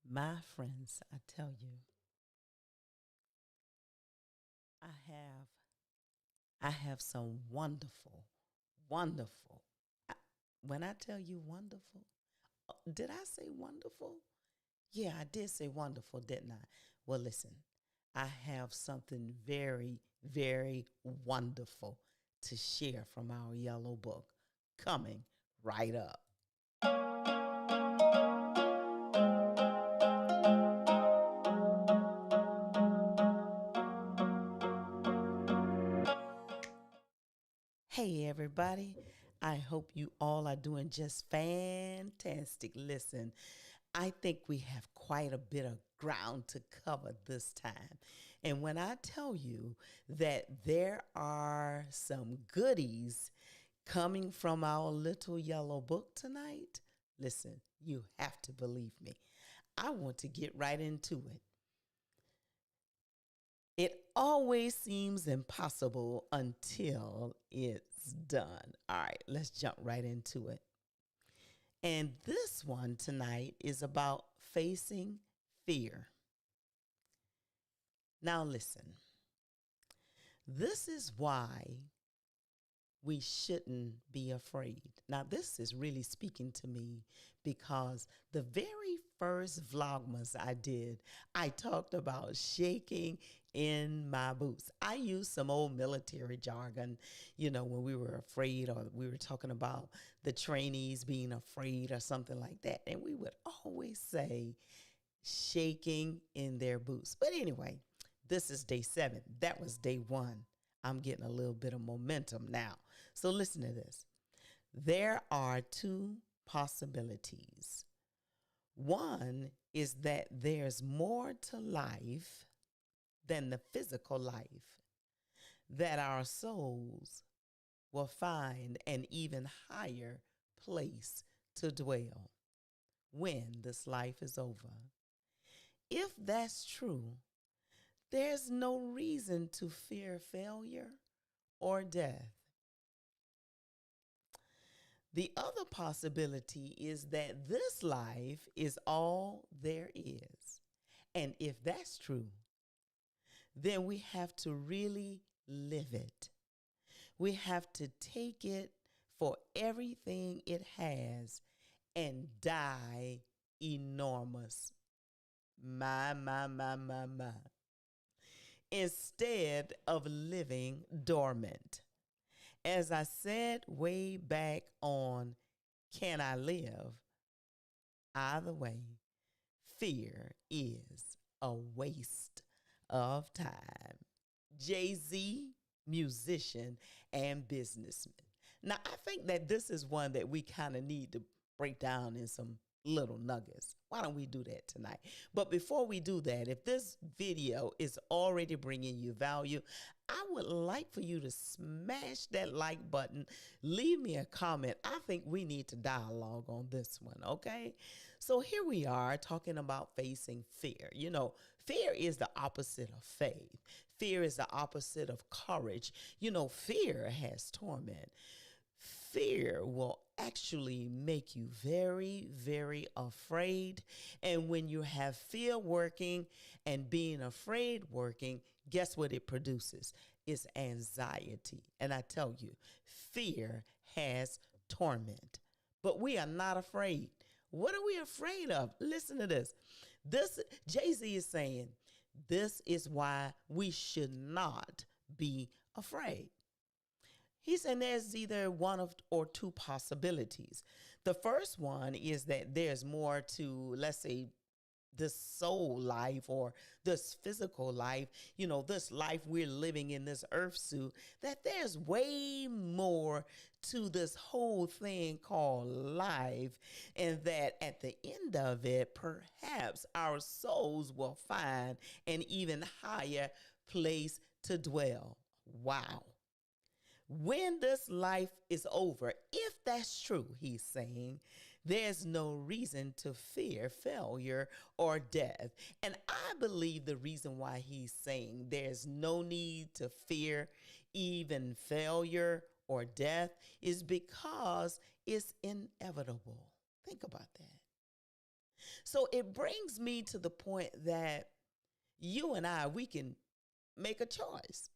My friends, I tell you, I have I have some wonderful, wonderful. I- When I tell you wonderful, did I say wonderful? Yeah, I did say wonderful, didn't I? Well, listen, I have something very, very wonderful to share from our yellow book coming right up. Hey, everybody. I hope you all are doing just fantastic. Listen, I think we have quite a bit of ground to cover this time. And when I tell you that there are some goodies coming from our little yellow book tonight, listen, you have to believe me. I want to get right into it. It always seems impossible until it's done. All right, let's jump right into it. And this one tonight is about facing fear. Now, listen, this is why we shouldn't be afraid. Now, this is really speaking to me because the very first vlogmas I did, I talked about shaking in my boots. I used some old military jargon, when we were afraid or we were talking about the trainees being afraid or something like that. And we would always say shaking in their boots. But anyway, this is day 7. That was day 1. I'm getting a little bit of momentum now. So listen to this. There are 2 possibilities. One is that there's more to life than the physical life, that our souls will find an even higher place to dwell when this life is over. If that's true, there's no reason to fear failure or death. The other possibility is that this life is all there is. And if that's true, then we have to really live it. We have to take it for everything it has and die enormous. My. Instead of living dormant. As I said way back on Can I Live? Either way, fear is a waste of time. Jay-Z, musician and businessman. Now, I think that this is one that we kind of need to break down in some little nuggets. Why don't we do that tonight? But before we do that, if this video is already bringing you value, I would like for you to smash that like button, leave me a comment. I think we need to dialogue on this one, okay? So here we are talking about facing fear. Fear is the opposite of faith. Fear is the opposite of courage. Fear has torment. Fear will actually make you very, very afraid. And when you have fear working and being afraid working, guess what it produces? It's anxiety. And I tell you, fear has torment. But we are not afraid. What are we afraid of? Listen to this. This Jay-Z is saying, this is why we should not be afraid. He said there's either one of or 2 possibilities. The first one is that there's more to, let's say, this soul life or this physical life, this life we're living in this earth suit, that there's way more to this whole thing called life, and that at the end of it, perhaps our souls will find an even higher place to dwell. Wow. When this life is over, if that's true, he's saying, there's no reason to fear failure or death. And I believe the reason why he's saying there's no need to fear even failure or death is because it's inevitable. Think about that. So it brings me to the point that you and I, we can make a choice.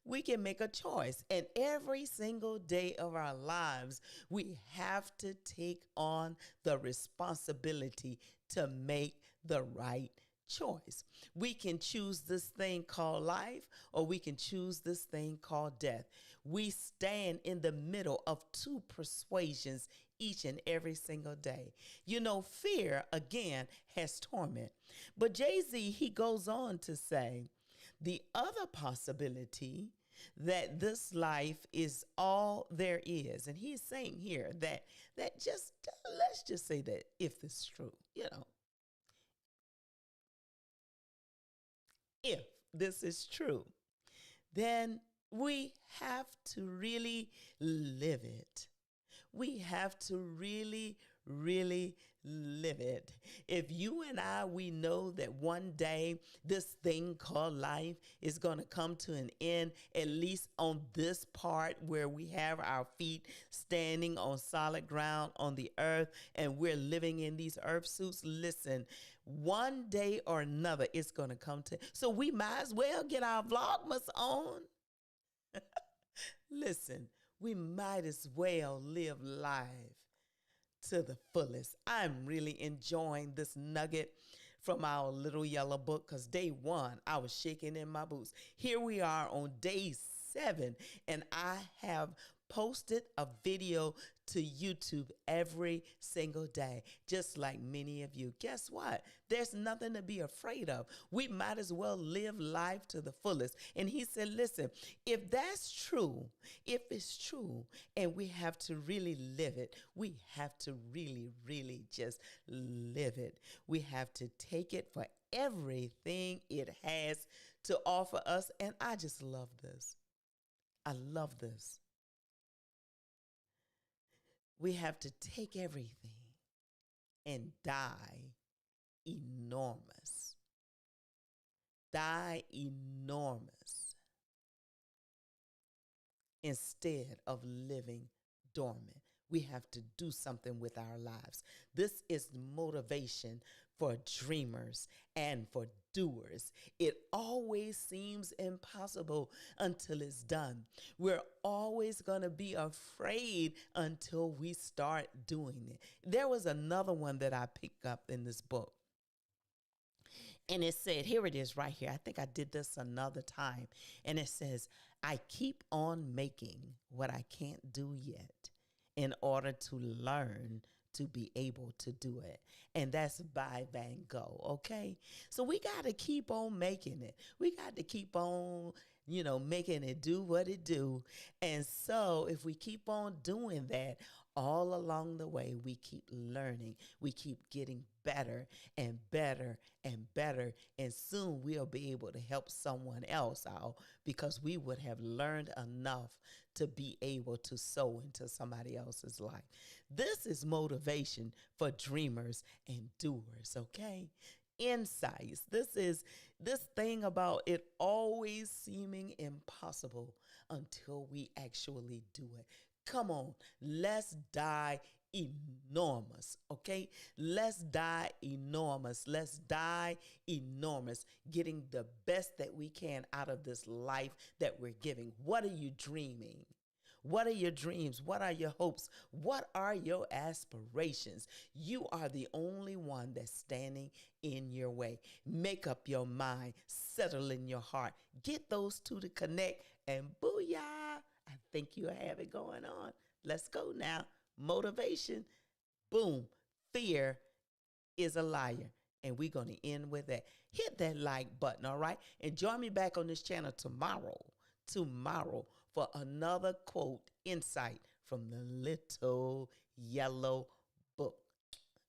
We can make a choice. And every single day of our lives, we have to take on the responsibility to make the right choice. We can choose this thing called life, or we can choose this thing called death. We stand in the middle of two persuasions each and every single day. You know, fear, again, has torment. But Jay-Z, he goes on to say, the other possibility that this life is all there is. And he's saying here that just let's just say that if this is true, you know, if this is true, then we have to really live it. We have to really, really live it. If you and I, we know that one day this thing called life is going to come to an end, at least on this part where we have our feet standing on solid ground on the earth and we're living in these earth suits. Listen, one day or another it's going to come to. So we might as well get our vlogmas on. Listen, we might as well live life to the fullest. I'm really enjoying this nugget from our little yellow book because day one, I was shaking in my boots. Here we are on day 7, and I have posted a video to YouTube every single day, just like many of you. Guess what? There's nothing to be afraid of. We might as well live life to the fullest. And he said, listen, if that's true, if it's true, and we have to really live it, we have to really, really just live it. We have to take it for everything it has to offer us. And I just love this. I love this. We have to take everything and die enormous. Die enormous instead of living dormant. We have to do something with our lives. This is motivation for dreamers and for doers. It always seems impossible until it's done. We're always going to be afraid until we start doing it. There was another one that I picked up in this book. And it said, here it is right here. I think I did this another time. And it says, I keep on making what I can't do yet in order to learn to be able to do it. And that's by Van Gogh, okay? So we got to keep on making it. We got to keep on, making it do what it do. And so if we keep on doing that, all along the way, we keep learning. We keep getting better and better and better. And soon we'll be able to help someone else out because we would have learned enough to be able to sow into somebody else's life. This is motivation for dreamers and doers, okay? Insights. This is this thing about it always seeming impossible until we actually do it. Come on, let's die enormous, okay? Let's die enormous. Let's die enormous, getting the best that we can out of this life that we're giving. What are you dreaming? What are your dreams? What are your hopes? What are your aspirations? You are the only one that's standing in your way. Make up your mind. Settle in your heart. Get those two to connect, and booyah! I think you have it going on. Let's go now. Motivation. Boom. Fear is a liar. And we're going to end with that. Hit that like button, all right? And join me back on this channel tomorrow for another quote insight from the little yellow book.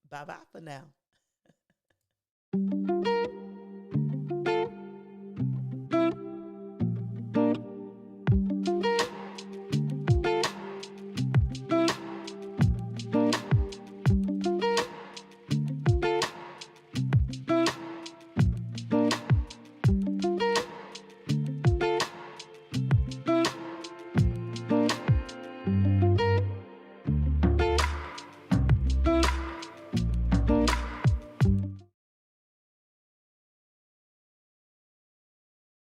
Bye-bye for now.